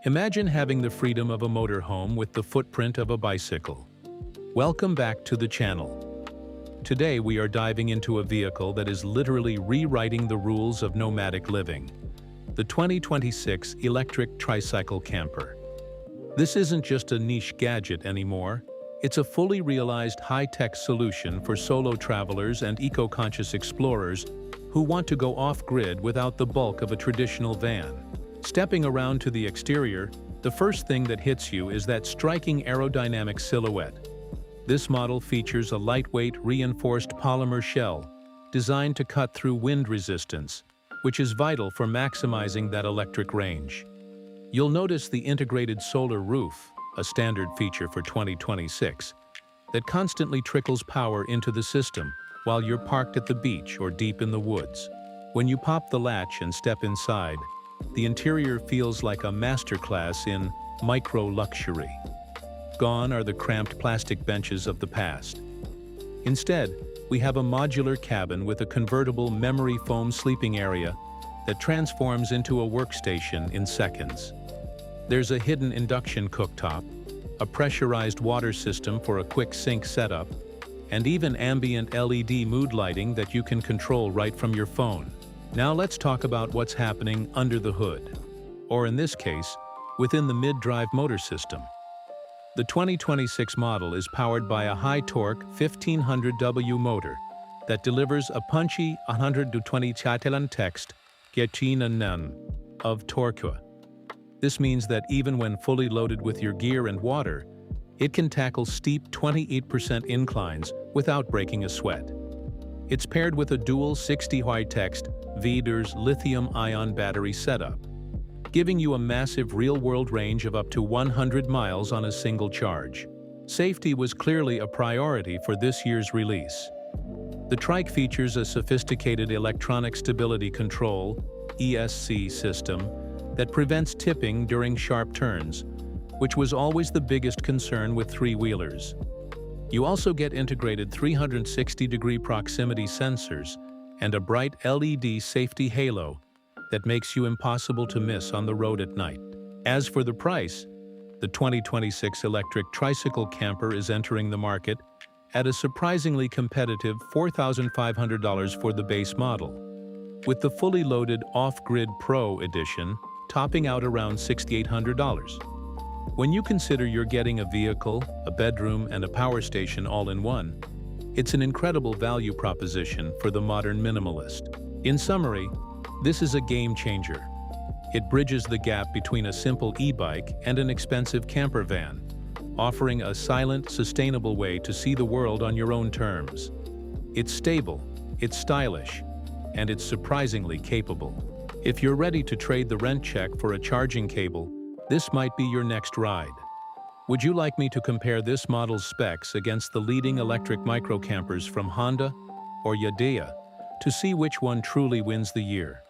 Imagine having the freedom of a motorhome with the footprint of a bicycle. Welcome back to the channel. Today we are diving into a vehicle that is literally rewriting the rules of nomadic living. The 2026 Electric Tricycle Camper. This isn't just a niche gadget anymore. It's a fully realized high-tech solution for solo travelers and eco-conscious explorers who want to go off-grid without the bulk of a traditional van. Stepping around to the exterior, the first thing that hits you is that striking aerodynamic silhouette. This model features a lightweight, reinforced polymer shell designed to cut through wind resistance, which is vital for maximizing that electric range. You'll notice the integrated solar roof, a standard feature for 2026, that constantly trickles power into the system while you're parked at the beach or deep in the woods. When you pop the latch and step inside, the interior feels like a masterclass in micro-luxury. Gone are the cramped plastic benches of the past. Instead, we have a modular cabin with a convertible memory foam sleeping area that transforms into a workstation in seconds. There's a hidden induction cooktop, a pressurized water system for a quick sink setup, and even ambient LED mood lighting that you can control right from your phone. Now let's talk about what's happening under the hood, or in this case, within the mid-drive motor system. The 2026 model is powered by a high-torque 1500W motor that delivers a punchy 120 text of torque. This means that even when fully loaded with your gear and water, it can tackle steep 28% inclines without breaking a sweat. It's paired with a dual 60 V Lithium-Ion battery setup, giving you a massive real-world range of up to 100 miles on a single charge. Safety was clearly a priority for this year's release. The trike features a sophisticated electronic stability control (ESC) system that prevents tipping during sharp turns, which was always the biggest concern with three-wheelers. You also get integrated 360-degree proximity sensors and a bright LED safety halo that makes you impossible to miss on the road at night. As for the price, the 2026 Electric Tricycle Camper is entering the market at a surprisingly competitive $4,500 for the base model, with the fully loaded Off-Grid Pro edition topping out around $6,800. When you consider you're getting a vehicle, a bedroom, and a power station all in one, it's an incredible value proposition for the modern minimalist. In summary, this is a game changer. It bridges the gap between a simple e-bike and an expensive camper van, offering a silent, sustainable way to see the world on your own terms. It's stable, it's stylish, and it's surprisingly capable. If you're ready to trade the rent check for a charging cable, this might be your next ride. Would you like me to compare this model's specs against the leading electric microcampers from Honda or Yadea to see which one truly wins the year?